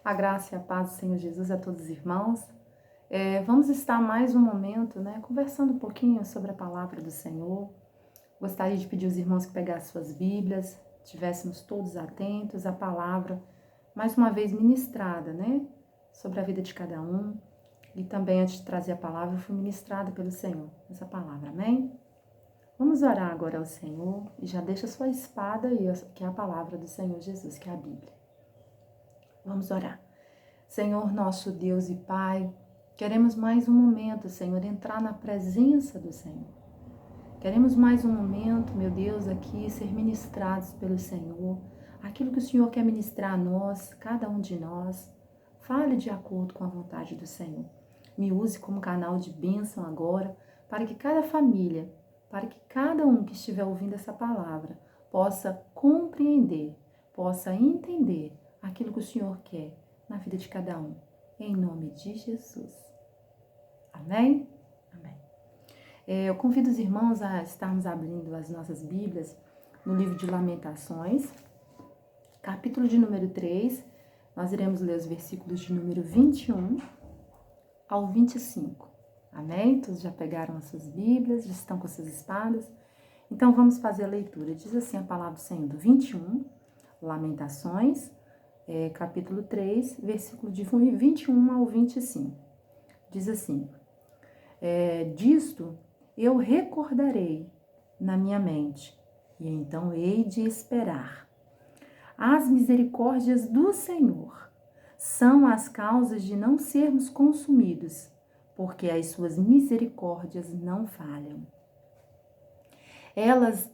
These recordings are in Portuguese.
A graça e a paz do Senhor Jesus a todos os irmãos. Vamos estar mais um momento, conversando um pouquinho sobre a palavra do Senhor. Gostaria de pedir aos irmãos que pegassem suas Bíblias, estivéssemos todos atentos à palavra, mais uma vez ministrada, sobre a vida de cada um. E também, antes de trazer a palavra, eu fui ministrada pelo Senhor, essa palavra, amém? Vamos orar agora ao Senhor e já deixa a sua espada aí, que é a palavra do Senhor Jesus, que é a Bíblia. Vamos orar. Senhor, nosso Deus e Pai, queremos mais um momento, Senhor, entrar na presença do Senhor. Queremos mais um momento, meu Deus, aqui ser ministrados pelo Senhor. Aquilo que o Senhor quer ministrar a nós, cada um de nós, fale de acordo com a vontade do Senhor. Me use como canal de bênção agora, para que cada família, para que cada um que estiver ouvindo essa palavra possa compreender, possa entender aquilo que o Senhor quer na vida de cada um. Em nome de Jesus. Amém? Amém. Eu convido os irmãos a estarmos abrindo as nossas Bíblias no livro de Lamentações, capítulo de número 3. Nós iremos ler os versículos de número 21 ao 25. Amém? Todos já pegaram as suas Bíblias, já estão com suas espadas. Então vamos fazer a leitura. Diz assim a palavra do Senhor, do 21, Lamentações, capítulo 3, versículo de 21 ao 25. Diz assim: disto eu recordarei na minha mente, e então hei de esperar. As misericórdias do Senhor são as causas de não sermos consumidos, porque as suas misericórdias não falham. Elas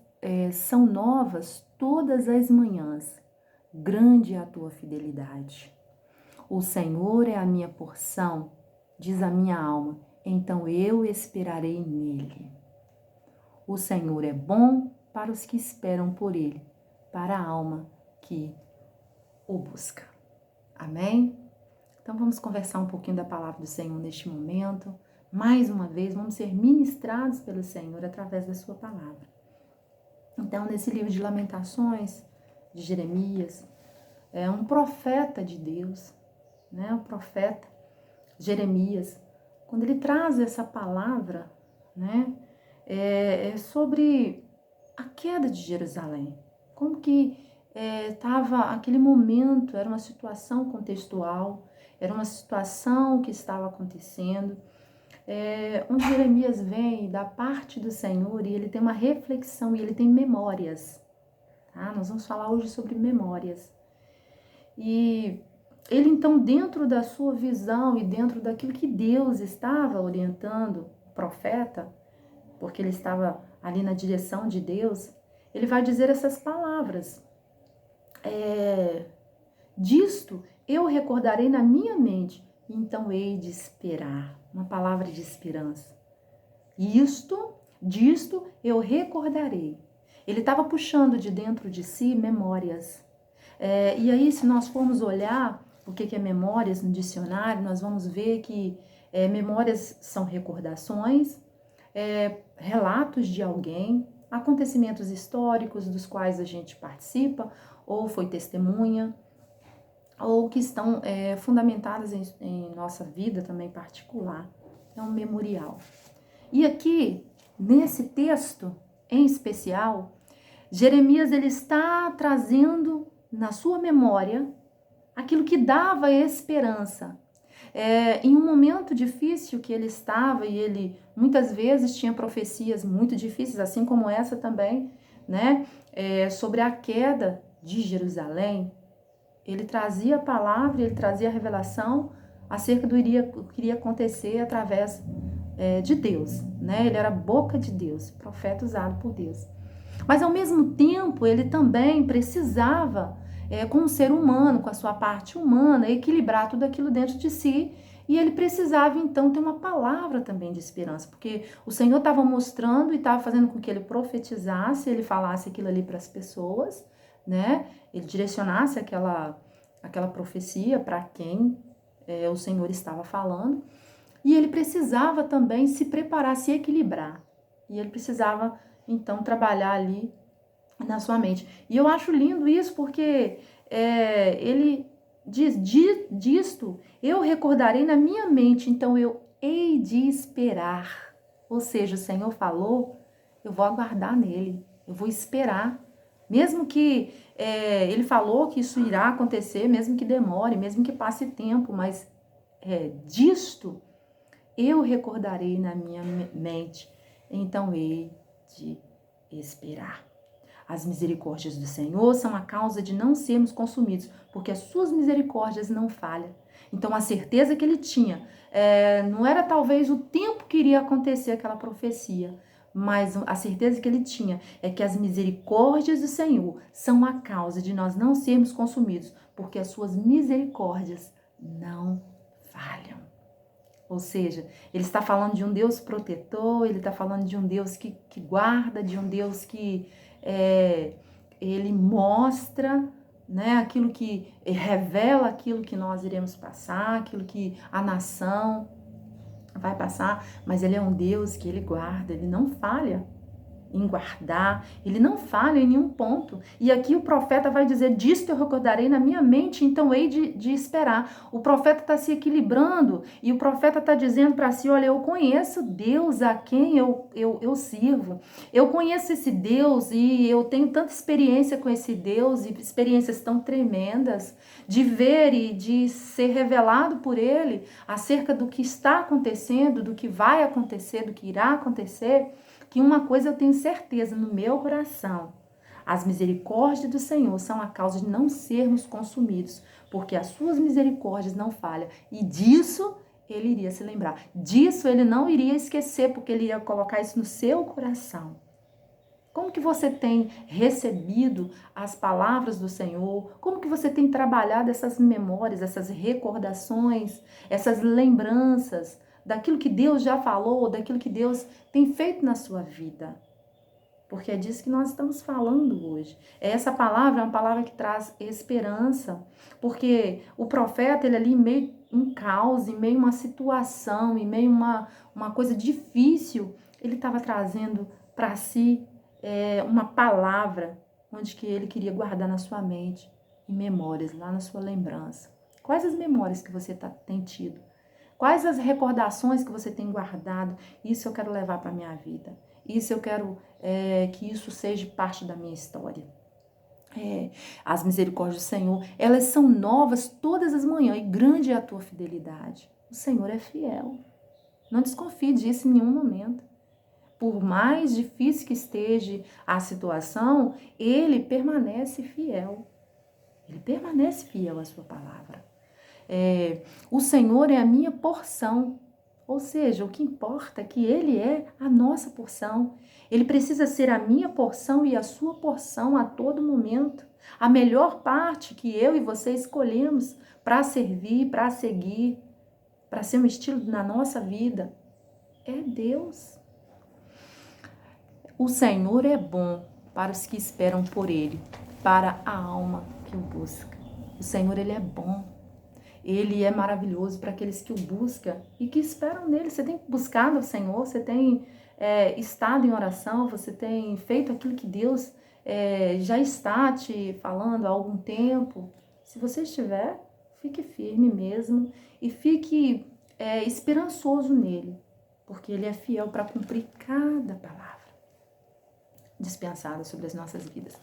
são novas todas as manhãs. Grande é a tua fidelidade. O Senhor é a minha porção, diz a minha alma, então eu esperarei nele. O Senhor é bom para os que esperam por ele, para a alma que o busca. Amém? Então vamos conversar um pouquinho da palavra do Senhor neste momento. Mais uma vez, vamos ser ministrados pelo Senhor através da sua palavra. Então, nesse livro de Lamentações, de Jeremias, é um profeta de Deus, o profeta Jeremias, quando ele traz essa palavra, é sobre a queda de Jerusalém, como que estava aquele momento, era uma situação contextual, era uma situação que estava acontecendo, onde Jeremias vem da parte do Senhor e ele tem uma reflexão e ele tem memórias. Tá? Nós vamos falar hoje sobre memórias. E ele então, dentro da sua visão e dentro daquilo que Deus estava orientando o profeta, porque ele estava ali na direção de Deus, ele vai dizer essas palavras. Disto eu recordarei na minha mente, então hei de esperar. Uma palavra de esperança. Disto eu recordarei. Ele estava puxando de dentro de si memórias. E aí, se nós formos olhar o que é memórias no dicionário, nós vamos ver que memórias são recordações, relatos de alguém, acontecimentos históricos dos quais a gente participa, ou foi testemunha, ou que estão fundamentadas em nossa vida também particular. É um memorial. E aqui, nesse texto em especial, Jeremias ele está trazendo na sua memória aquilo que dava esperança. Em um momento difícil que ele estava, e ele muitas vezes tinha profecias muito difíceis, assim como essa também, sobre a queda de Jerusalém. Ele trazia a palavra, ele trazia a revelação acerca do que iria acontecer através de Deus. Ele era a boca de Deus, profeta usado por Deus. Mas ao mesmo tempo, ele também precisava, como ser humano, com a sua parte humana, equilibrar tudo aquilo dentro de si. E ele precisava, então, ter uma palavra também de esperança, porque o Senhor estava mostrando e estava fazendo com que ele profetizasse, ele falasse aquilo ali para as pessoas, ele direcionasse aquela profecia para quem o Senhor estava falando. E ele precisava também se preparar, se equilibrar. E ele precisava, então, trabalhar ali na sua mente. E eu acho lindo isso porque ele diz, disto eu recordarei na minha mente, então eu hei de esperar. Ou seja, o Senhor falou, eu vou aguardar nele, eu vou esperar. Mesmo que ele falou que isso irá acontecer, mesmo que demore, mesmo que passe tempo, mas disto eu recordarei na minha mente, então hei de esperar. As misericórdias do Senhor são a causa de não sermos consumidos, porque as suas misericórdias não falham. Então a certeza que ele tinha não era talvez o tempo que iria acontecer aquela profecia, mas a certeza que ele tinha é que as misericórdias do Senhor são a causa de nós não sermos consumidos, porque as suas misericórdias não falham. Ou seja, ele está falando de um Deus protetor, ele está falando de um Deus que guarda, de um Deus que ele mostra, né, aquilo que revela aquilo que nós iremos passar, aquilo que a nação vai passar, mas ele é um Deus que ele guarda, ele não falha em guardar, ele não falha em nenhum ponto. E aqui o profeta vai dizer, disto eu recordarei na minha mente, então hei de esperar. O profeta está se equilibrando e o profeta está dizendo para si, olha, eu conheço Deus a quem eu sirvo. Eu conheço esse Deus e eu tenho tanta experiência com esse Deus e experiências tão tremendas de ver e de ser revelado por ele acerca do que está acontecendo, do que vai acontecer, do que irá acontecer, que uma coisa eu tenho certeza no meu coração, as misericórdias do Senhor são a causa de não sermos consumidos, porque as suas misericórdias não falham, e disso ele iria se lembrar, disso ele não iria esquecer, porque ele iria colocar isso no seu coração. Como que você tem recebido as palavras do Senhor? Como que você tem trabalhado essas memórias, essas recordações, essas lembranças daquilo que Deus já falou, daquilo que Deus tem feito na sua vida? Porque é disso que nós estamos falando hoje. Essa palavra é uma palavra que traz esperança, porque o profeta, ele ali em meio a um caos, em meio a uma situação, em meio a uma coisa difícil, ele estava trazendo para si uma palavra onde que ele queria guardar na sua mente, em memórias, lá na sua lembrança. Quais as memórias que você tem tido? Quais as recordações que você tem guardado? Isso eu quero levar para a minha vida. Isso eu quero que isso seja parte da minha história. As misericórdias do Senhor, elas são novas todas as manhãs e grande é a tua fidelidade. O Senhor é fiel. Não desconfie disso em nenhum momento. Por mais difícil que esteja a situação, ele permanece fiel. Ele permanece fiel à sua palavra. O Senhor é a minha porção. Ou seja, o que importa é que ele é a nossa porção. Ele precisa ser a minha porção e a sua porção a todo momento. A melhor parte que eu e você escolhemos para servir, para seguir, para ser um estilo na nossa vida, é Deus. O Senhor é bom para os que esperam por Ele, para a alma que o busca. O Senhor, Ele é bom. Ele é maravilhoso para aqueles que o buscam e que esperam nele. Você tem buscado o Senhor, você tem estado em oração, você tem feito aquilo que Deus já está te falando há algum tempo. Se você estiver, fique firme mesmo e fique esperançoso nele, porque ele é fiel para cumprir cada palavra dispensada sobre as nossas vidas.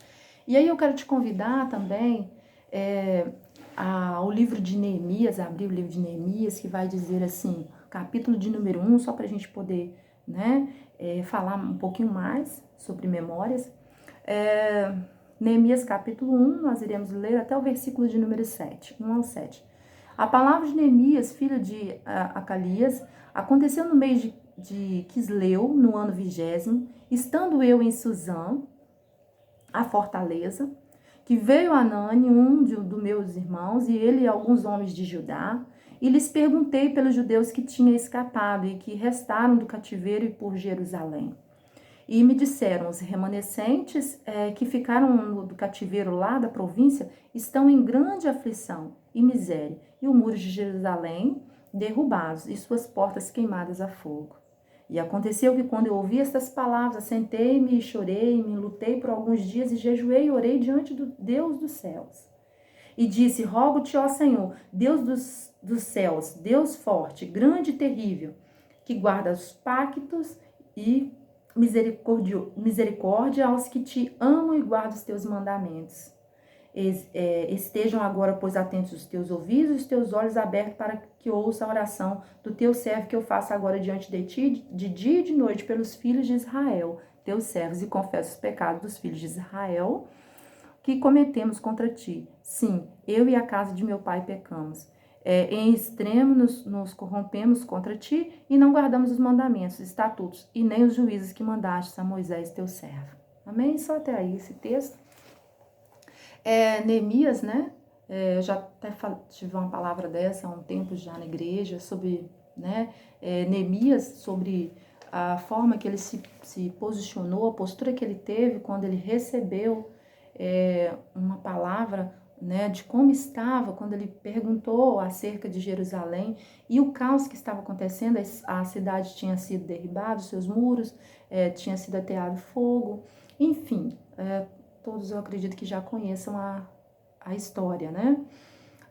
E aí eu quero te convidar também ao livro de Neemias, abrir o livro de Neemias, que vai dizer assim, capítulo de número 1, só para a gente poder falar um pouquinho mais sobre memórias. Neemias capítulo 1, nós iremos ler até o versículo de número 7, 1 ao 7. A palavra de Neemias, filho de Acalias, aconteceu no mês de Quisleu, no ano 20º, estando eu em Suzã, a fortaleza, que veio Anani, dos meus irmãos, e ele e alguns homens de Judá, e lhes perguntei pelos judeus que tinham escapado e que restaram do cativeiro e por Jerusalém. E me disseram, os remanescentes que ficaram do cativeiro lá da província estão em grande aflição e miséria, e o muro de Jerusalém derrubados e suas portas queimadas a fogo. E aconteceu que quando eu ouvi estas palavras, sentei-me e chorei, me lutei por alguns dias e jejuei e orei diante do Deus dos céus. e disse: rogo-te, ó Senhor, Deus dos céus, Deus forte, grande e terrível, que guarda os pactos e misericórdia aos que te amam e guardam os teus mandamentos. Estejam agora, pois, atentos os teus ouvidos e os teus olhos abertos para que ouça a oração do teu servo que eu faço agora diante de ti, de dia e de noite, pelos filhos de Israel, teus servos, e confesso os pecados dos filhos de Israel que cometemos contra ti. Sim, eu e a casa de meu pai pecamos. Em extremo nos corrompemos contra ti e não guardamos os mandamentos, estatutos e nem os juízes que mandaste a Moisés, teu servo. Amém? Só até aí esse texto. Neemias, né? Eu já até tive uma palavra dessa há um tempo já na igreja, sobre, né? Neemias, sobre a forma que ele se posicionou, a postura que ele teve quando ele recebeu uma palavra, né, de como estava, quando ele perguntou acerca de Jerusalém e o caos que estava acontecendo. A cidade tinha sido derribada, seus muros, tinha sido ateado fogo, enfim, todos eu acredito que já conheçam a história, né?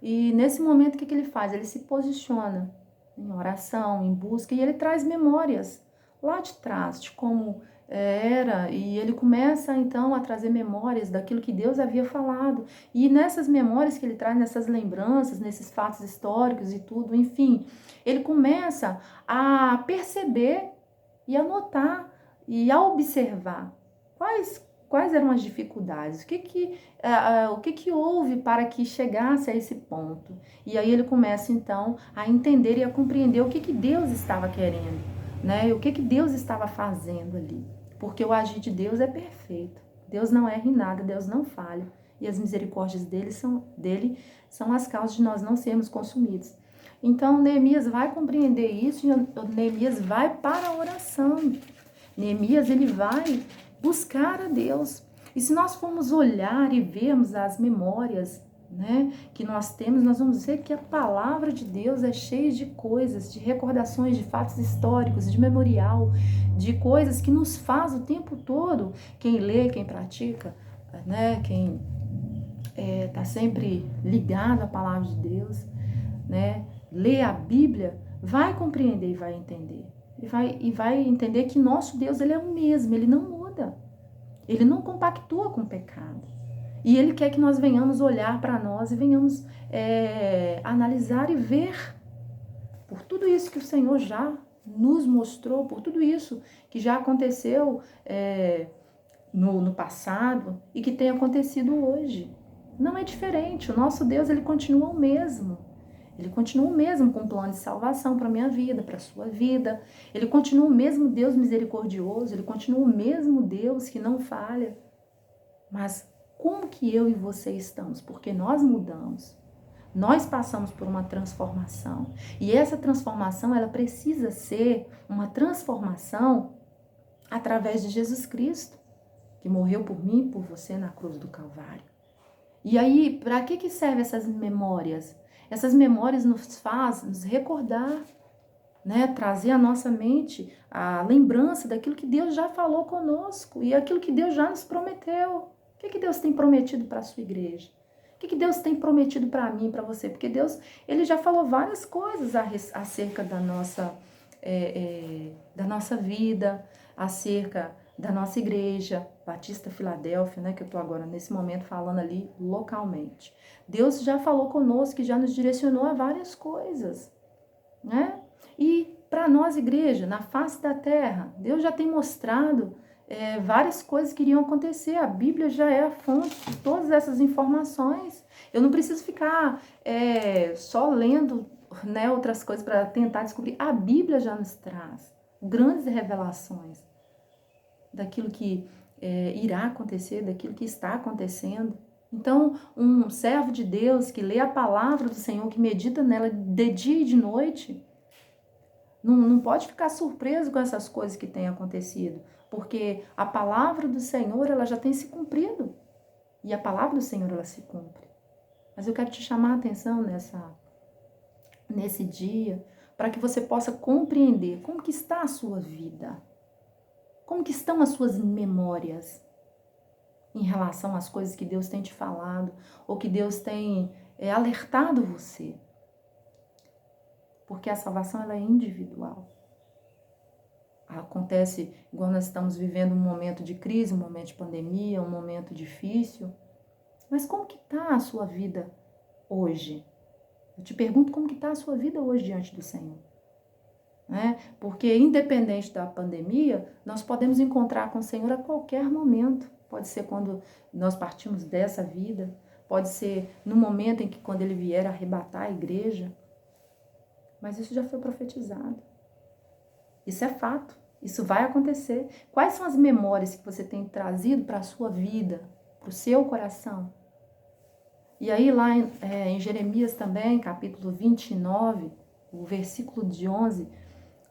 E nesse momento, o que ele faz? Ele se posiciona em oração, em busca, e ele traz memórias lá de trás, de como era, e ele começa então a trazer memórias daquilo que Deus havia falado. E nessas memórias que ele traz, nessas lembranças, nesses fatos históricos e tudo, enfim, ele começa a perceber e a notar e a observar quais eram as dificuldades, o que houve para que chegasse a esse ponto. E aí ele começa então a entender e a compreender o que Deus estava querendo, né? E o que Deus estava fazendo ali. Porque o agir de Deus é perfeito. Deus não erra em nada, Deus não falha. E as misericórdias dele são as causas de nós não sermos consumidos. Então, Neemias vai compreender isso e Neemias vai para a oração. Neemias, ele vai buscar a Deus. E se nós formos olhar e vermos as memórias, né, que nós temos, nós vamos ver que a palavra de Deus é cheia de coisas, de recordações, de fatos históricos, de memorial, de coisas que nos faz o tempo todo. Quem lê, quem pratica, né, quem está sempre ligado à palavra de Deus, né, lê a Bíblia, vai compreender e vai entender. E vai entender que nosso Deus, ele é o mesmo, ele não muda. Ele não compactua com o pecado. E ele quer que nós venhamos olhar para nós e venhamos analisar e ver por tudo isso que o Senhor já nos mostrou, por tudo isso que já aconteceu no passado e que tem acontecido hoje. Não é diferente. O nosso Deus, ele continua o mesmo. Ele continua o mesmo com um plano de salvação para a minha vida, para a sua vida. Ele continua o mesmo Deus misericordioso, ele continua o mesmo Deus que não falha. Mas como que eu e você estamos? Porque nós mudamos. Nós passamos por uma transformação. E essa transformação, ela precisa ser uma transformação através de Jesus Cristo, que morreu por mim e por você na cruz do Calvário. E aí, para que servem essas memórias? Essas memórias nos fazem nos recordar, né? Trazer à nossa mente a lembrança daquilo que Deus já falou conosco e aquilo que Deus já nos prometeu. O que Deus tem prometido para a sua igreja? O que Deus tem prometido para mim e para você? Porque Deus, ele já falou várias coisas acerca da nossa vida, acerca da nossa igreja Batista Filadélfia, né, que eu estou agora nesse momento falando ali localmente. Deus já falou conosco, que já nos direcionou a várias coisas, né? E para nós, igreja, na face da terra, Deus já tem mostrado várias coisas que iriam acontecer. A Bíblia já é a fonte de todas essas informações. Eu não preciso ficar só lendo, né, outras coisas para tentar descobrir. A Bíblia já nos traz grandes revelações daquilo que irá acontecer, daquilo que está acontecendo. Então, um servo de Deus que lê a palavra do Senhor, que medita nela de dia e de noite, não pode ficar surpreso com essas coisas que têm acontecido, porque a palavra do Senhor, ela já tem se cumprido. E a palavra do Senhor, ela se cumpre. Mas eu quero te chamar a atenção nesse dia, para que você possa compreender como que está a sua vida. Como que estão as suas memórias? em relação às coisas que Deus tem te falado ou que Deus tem alertado você. Porque a salvação ela é individual. Acontece igual nós estamos vivendo um momento de crise, um momento de pandemia, um momento difícil. Mas como que está a sua vida hoje? Eu te pergunto como que está a sua vida hoje diante do Senhor. Porque independente da pandemia, nós podemos encontrar com o Senhor a qualquer momento. Pode ser quando nós partimos dessa vida, pode ser no momento em que quando Ele vier arrebatar a igreja. Mas isso já foi profetizado. Isso é fato. Isso vai acontecer. Quais são as memórias que você tem trazido para a sua vida, para o seu coração? E aí lá em Jeremias também, capítulo 29, o versículo de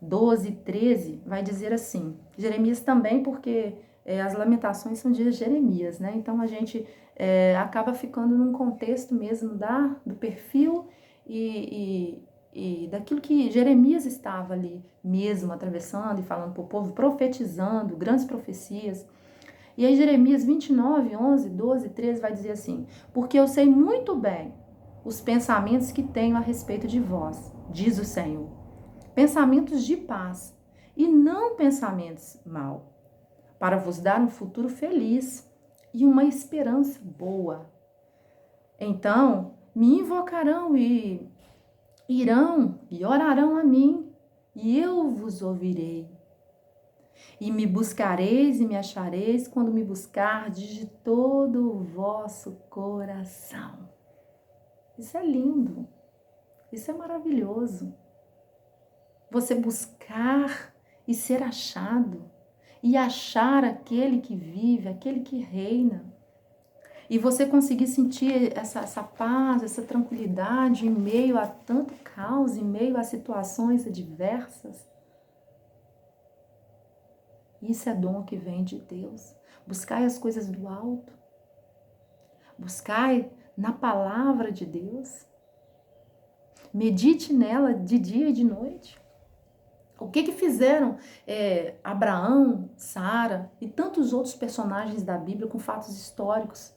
12 e 13, vai dizer assim. Jeremias também, porque as lamentações são de Jeremias, né? Então a gente acaba ficando num contexto mesmo do perfil e daquilo que Jeremias estava ali mesmo atravessando e falando para o povo, profetizando grandes profecias. E aí Jeremias 29, 11, 12, 13 vai dizer assim: porque eu sei muito bem os pensamentos que tenho a respeito de vós, diz o Senhor, pensamentos de paz e não pensamentos mal, para vos dar um futuro feliz e uma esperança boa. Então me invocarão e irão e orarão a mim, e eu vos ouvirei. E me buscareis e me achareis quando me buscardes de todo o vosso coração. Isso é lindo. Isso é maravilhoso. Você buscar e ser achado. E achar aquele que vive, aquele que reina. E você conseguir sentir essa paz, essa tranquilidade em meio a tanto caos, em meio a situações adversas. Isso é dom que vem de Deus. Buscai as coisas do alto. Buscai na palavra de Deus. Medite nela de dia e de noite. O que fizeram Abraão, Sara e tantos outros personagens da Bíblia com fatos históricos,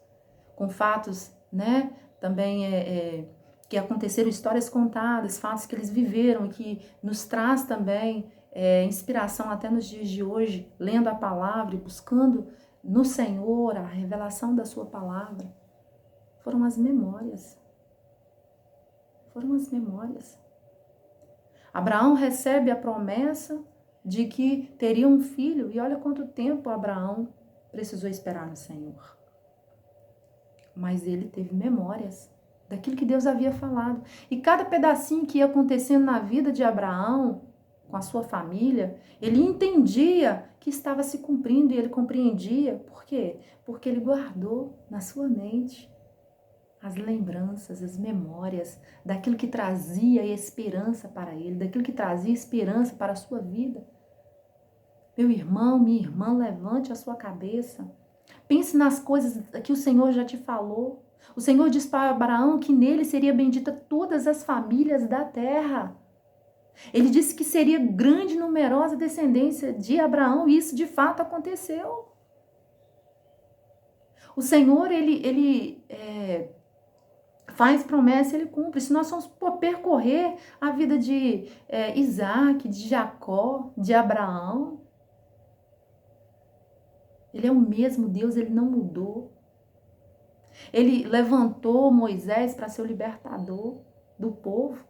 com fatos, né, também que aconteceram, histórias contadas, fatos que eles viveram e que nos traz também inspiração até nos dias de hoje, lendo a palavra e buscando no Senhor a revelação da sua palavra. Foram as memórias. Foram as memórias. Abraão recebe a promessa de que teria um filho, e olha quanto tempo Abraão precisou esperar no Senhor. Mas ele teve memórias daquilo que Deus havia falado. E cada pedacinho que ia acontecendo na vida de Abraão, com a sua família, ele entendia que estava se cumprindo e ele compreendia. Por quê? Porque ele guardou na sua mente as lembranças, as memórias daquilo que trazia esperança para ele, daquilo que trazia esperança para a sua vida. Meu irmão, minha irmã, levante a sua cabeça. Pense nas coisas que o Senhor já te falou. O Senhor disse para Abraão que nele seria bendita todas as famílias da terra. Ele disse que seria grande e numerosa a descendência de Abraão, e isso de fato aconteceu. O Senhor, ele faz promessa, ele cumpre. Se nós formos percorrer a vida de Isaac, de Jacó, de Abraão, ele é o mesmo Deus, ele não mudou. Ele levantou Moisés para ser o libertador do povo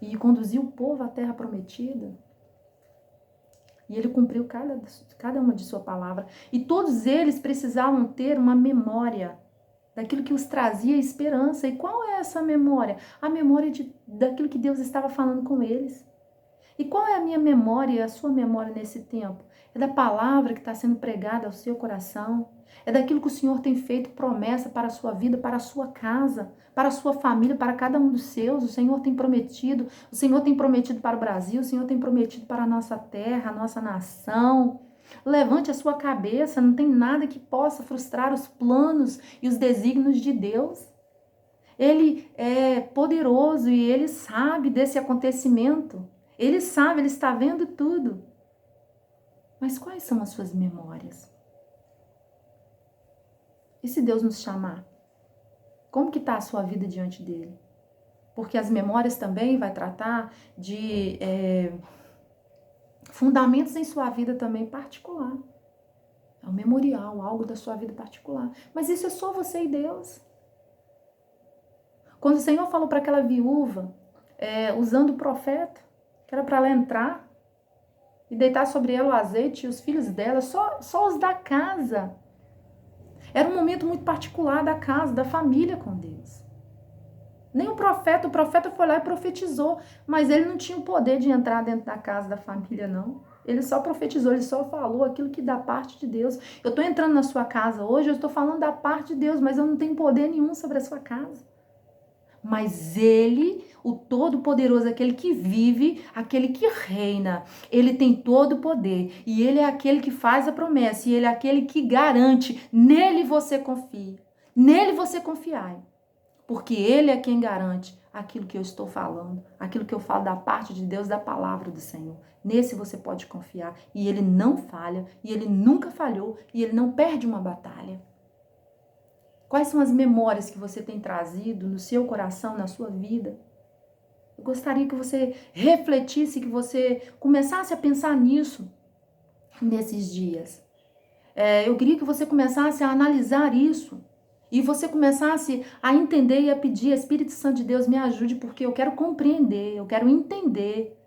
e conduziu o povo à terra prometida. E ele cumpriu cada uma de sua palavra. E todos eles precisavam ter uma memória daquilo que os trazia esperança. E qual é essa memória? A memória daquilo que Deus estava falando com eles. E qual é a minha memória e a sua memória nesse tempo? É da palavra que está sendo pregada ao seu coração. É daquilo que o Senhor tem feito promessa para a sua vida, para a sua casa, para a sua família, para cada um dos seus. O Senhor tem prometido para o Brasil, o Senhor tem prometido para a nossa terra, a nossa nação. Levante a sua cabeça, não tem nada que possa frustrar os planos e os desígnios de Deus. Ele é poderoso e ele sabe desse acontecimento. Ele sabe, ele está vendo tudo. Mas quais são as suas memórias? E se Deus nos chamar? Como que está a sua vida diante dele? Porque as memórias também vai tratar de fundamentos em sua vida também particular. É um memorial, algo da sua vida particular. Mas isso é só você e Deus. Quando o Senhor falou para aquela viúva, usando o profeta, que era para ela entrar e deitar sobre ela o azeite e os filhos dela, só os da casa. Era um momento muito particular da casa, da família com Deus. Nem o profeta foi lá e profetizou, mas ele não tinha o poder de entrar dentro da casa da família, não. Ele só profetizou, ele só falou aquilo que da parte de Deus. Eu estou entrando na sua casa hoje, eu estou falando da parte de Deus, mas eu não tenho poder nenhum sobre a sua casa. Mas ele, o Todo-Poderoso, aquele que vive, aquele que reina, ele tem todo o poder. E ele é aquele que faz a promessa, e ele é aquele que garante. Nele você confie, nele você confiai. Porque ele é quem garante aquilo que eu estou falando, aquilo que eu falo da parte de Deus, da palavra do Senhor. Nesse você pode confiar. E ele não falha, e ele nunca falhou, e ele não perde uma batalha. Quais são as memórias que você tem trazido no seu coração, na sua vida? Eu gostaria que você refletisse, que você começasse a pensar nisso nesses dias. Eu queria que você começasse a analisar isso. E você começasse a entender e a pedir, Espírito Santo de Deus, me ajude, porque eu quero compreender, eu quero entender.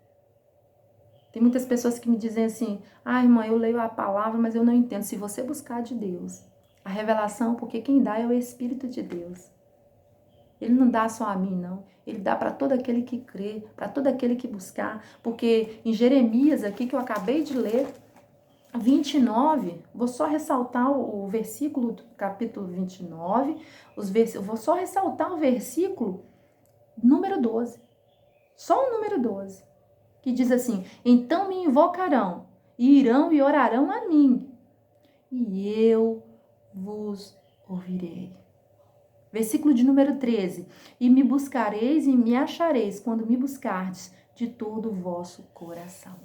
Tem muitas pessoas que me dizem assim, irmã, eu leio a palavra, mas eu não entendo. Se você buscar de Deus a revelação, porque quem dá é o Espírito de Deus. Ele não dá só a mim, não. Ele dá para todo aquele que crê, para todo aquele que buscar. Porque em Jeremias, aqui que eu acabei de ler, 29, vou só ressaltar o versículo do capítulo 29, vou só ressaltar o versículo número 12. Só o número 12. Que diz assim, então me invocarão, e irão e orarão a mim, e eu vos ouvirei. Versículo de número 13. E me buscareis e me achareis quando me buscardes de todo o vosso coração.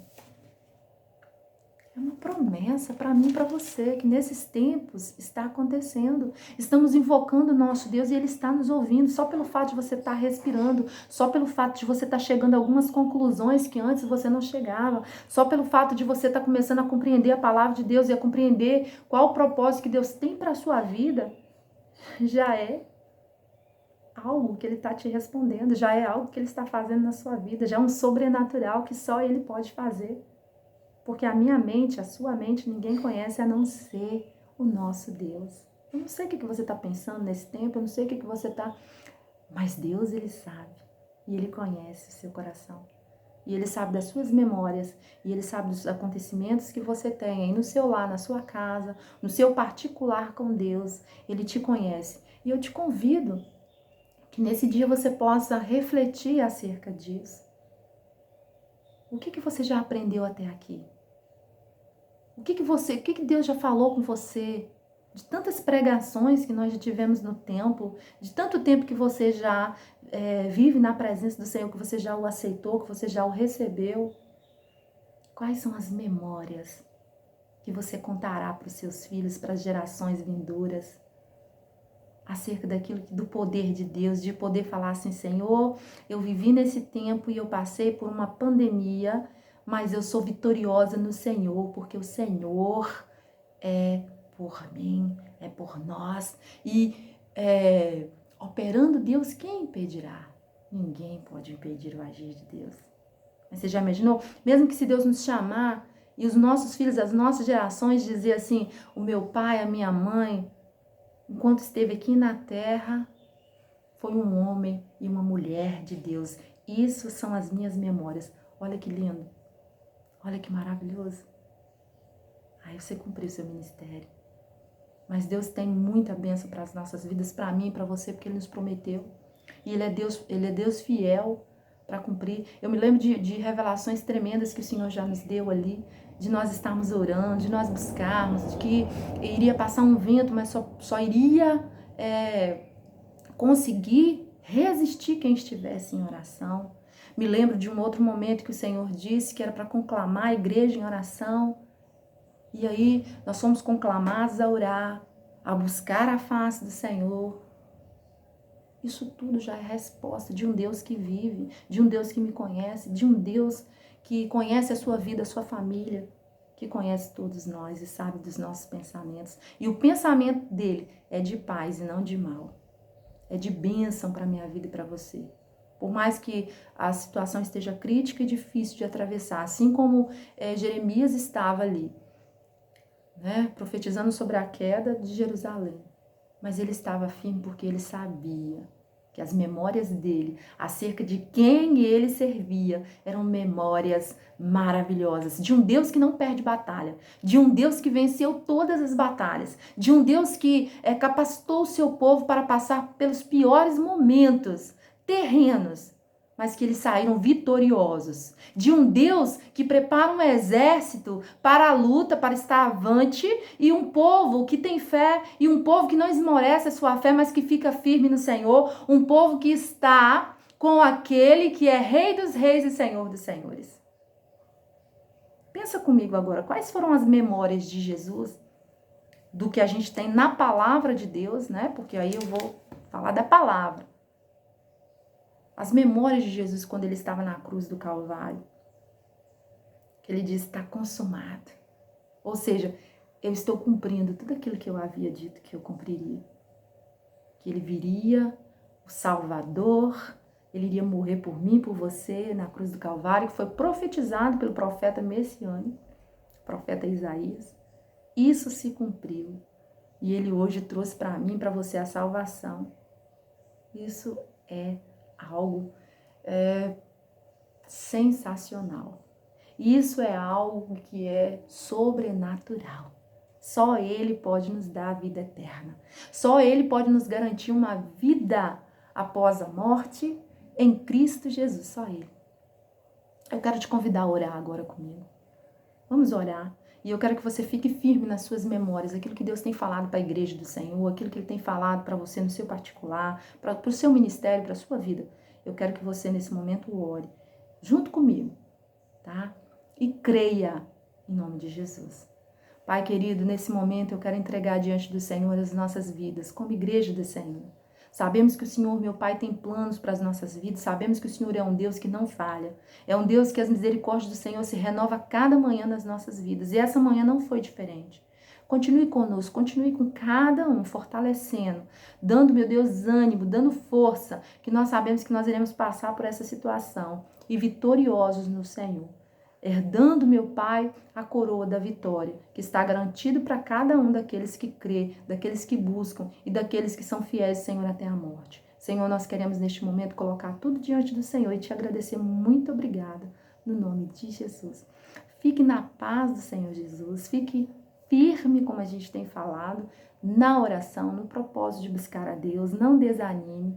É uma promessa para mim e para você, que nesses tempos está acontecendo. Estamos invocando o nosso Deus e Ele está nos ouvindo. Só pelo fato de você estar respirando, só pelo fato de você estar chegando a algumas conclusões que antes você não chegava, só pelo fato de você estar começando a compreender a palavra de Deus e a compreender qual o propósito que Deus tem para a sua vida, já é algo que Ele está te respondendo, já é algo que Ele está fazendo na sua vida, já é um sobrenatural que só Ele pode fazer. Porque a minha mente, a sua mente, ninguém conhece a não ser o nosso Deus. Eu não sei o que você está pensando nesse tempo, eu não sei o que você está... Mas Deus, Ele sabe. E Ele conhece o seu coração. E Ele sabe das suas memórias. E Ele sabe dos acontecimentos que você tem aí no seu lar, na sua casa, no seu particular com Deus. Ele te conhece. E eu te convido que nesse dia você possa refletir acerca disso. O que você já aprendeu até aqui? O que Deus já falou com você? De tantas pregações que nós já tivemos no templo, de tanto tempo que você já vive na presença do Senhor, que você já o aceitou, que você já o recebeu. Quais são as memórias que você contará para os seus filhos, para as gerações vindouras? Acerca do poder de Deus, de poder falar assim, Senhor, eu vivi nesse tempo e eu passei por uma pandemia, mas eu sou vitoriosa no Senhor, porque o Senhor é por mim, é por nós. E operando Deus, quem impedirá? Ninguém pode impedir o agir de Deus. Mas você já imaginou? Mesmo que se Deus nos chamar e os nossos filhos, as nossas gerações dizer assim, o meu pai, a minha mãe, enquanto esteve aqui na terra, foi um homem e uma mulher de Deus. Isso são as minhas memórias. Olha que lindo. Olha que maravilhoso. Aí você cumpriu seu ministério. Mas Deus tem muita bênção para as nossas vidas, para mim e para você, porque Ele nos prometeu. E Ele é Deus fiel para cumprir. Eu me lembro de revelações tremendas que o Senhor já nos deu ali, de nós estarmos orando, de nós buscarmos, de que iria passar um vento, mas só iria conseguir resistir quem estivesse em oração. Me lembro de um outro momento que o Senhor disse que era para conclamar a igreja em oração. E aí nós fomos conclamados a orar, a buscar a face do Senhor. Isso tudo já é resposta de um Deus que vive, de um Deus que me conhece, de um Deus que conhece a sua vida, a sua família, que conhece todos nós e sabe dos nossos pensamentos. E o pensamento dele é de paz e não de mal. É de bênção para a minha vida e para você. Por mais que a situação esteja crítica e difícil de atravessar, assim como Jeremias estava ali, né, profetizando sobre a queda de Jerusalém. Mas ele estava firme porque ele sabia que as memórias dele acerca de quem ele servia eram memórias maravilhosas, de um Deus que não perde batalha, de um Deus que venceu todas as batalhas, de um Deus que capacitou o seu povo para passar pelos piores momentos terrenos, mas que eles saíram vitoriosos. De um Deus que prepara um exército para a luta, para estar avante, e um povo que tem fé, e um povo que não esmorece a sua fé, mas que fica firme no Senhor, um povo que está com aquele que é Rei dos Reis e Senhor dos Senhores. Pensa comigo agora, quais foram as memórias de Jesus, do que a gente tem na palavra de Deus, né? Porque aí eu vou falar da palavra. As memórias de Jesus quando ele estava na cruz do Calvário. Que ele disse, está consumado. Ou seja, eu estou cumprindo tudo aquilo que eu havia dito que eu cumpriria. Que ele viria, o Salvador, ele iria morrer por mim, por você, na cruz do Calvário, que foi profetizado pelo profeta messiânico, profeta Isaías. Isso se cumpriu. E ele hoje trouxe para mim, para você, a salvação. Isso é algo sensacional. Isso é algo que é sobrenatural. Só Ele pode nos dar a vida eterna. Só Ele pode nos garantir uma vida após a morte em Cristo Jesus. Só Ele. Eu quero te convidar a orar agora comigo. Vamos orar. E eu quero que você fique firme nas suas memórias, aquilo que Deus tem falado para a igreja do Senhor, aquilo que Ele tem falado para você no seu particular, para o seu ministério, para a sua vida. Eu quero que você, nesse momento, ore junto comigo, tá? E creia em nome de Jesus. Pai querido, nesse momento eu quero entregar diante do Senhor as nossas vidas, como igreja do Senhor. Sabemos que o Senhor, meu Pai, tem planos para as nossas vidas. Sabemos que o Senhor é um Deus que não falha. É um Deus que as misericórdias do Senhor se renovam cada manhã nas nossas vidas. E essa manhã não foi diferente. Continue conosco, continue com cada um, fortalecendo, dando, meu Deus, ânimo, dando força, que nós sabemos que nós iremos passar por essa situação e vitoriosos no Senhor. Herdando, meu Pai, a coroa da vitória, que está garantido para cada um daqueles que crê, daqueles que buscam e daqueles que são fiéis, Senhor, até a morte. Senhor, nós queremos neste momento colocar tudo diante do Senhor e te agradecer. Muito obrigada, no nome de Jesus. Fique na paz do Senhor Jesus, fique firme, como a gente tem falado, na oração, no propósito de buscar a Deus, não desanime.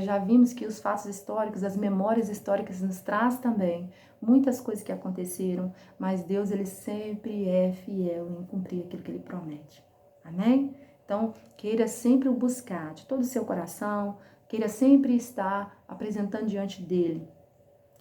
Já vimos que os fatos históricos, as memórias históricas nos traz também muitas coisas que aconteceram, mas Deus, ele sempre é fiel em cumprir aquilo que ele promete. Amém? Então, queira sempre o buscar de todo o seu coração, queira sempre estar apresentando diante dele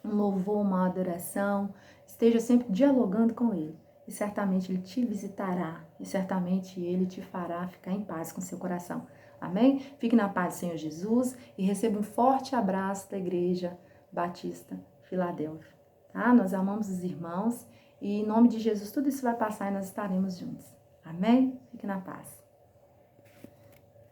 um louvor, uma adoração, esteja sempre dialogando com ele. E certamente ele te visitará, e certamente ele te fará ficar em paz com seu coração. Amém? Fique na paz do Senhor Jesus e receba um forte abraço da Igreja Batista Filadélfia. Tá? Nós amamos os irmãos e em nome de Jesus tudo isso vai passar e nós estaremos juntos. Amém? Fique na paz.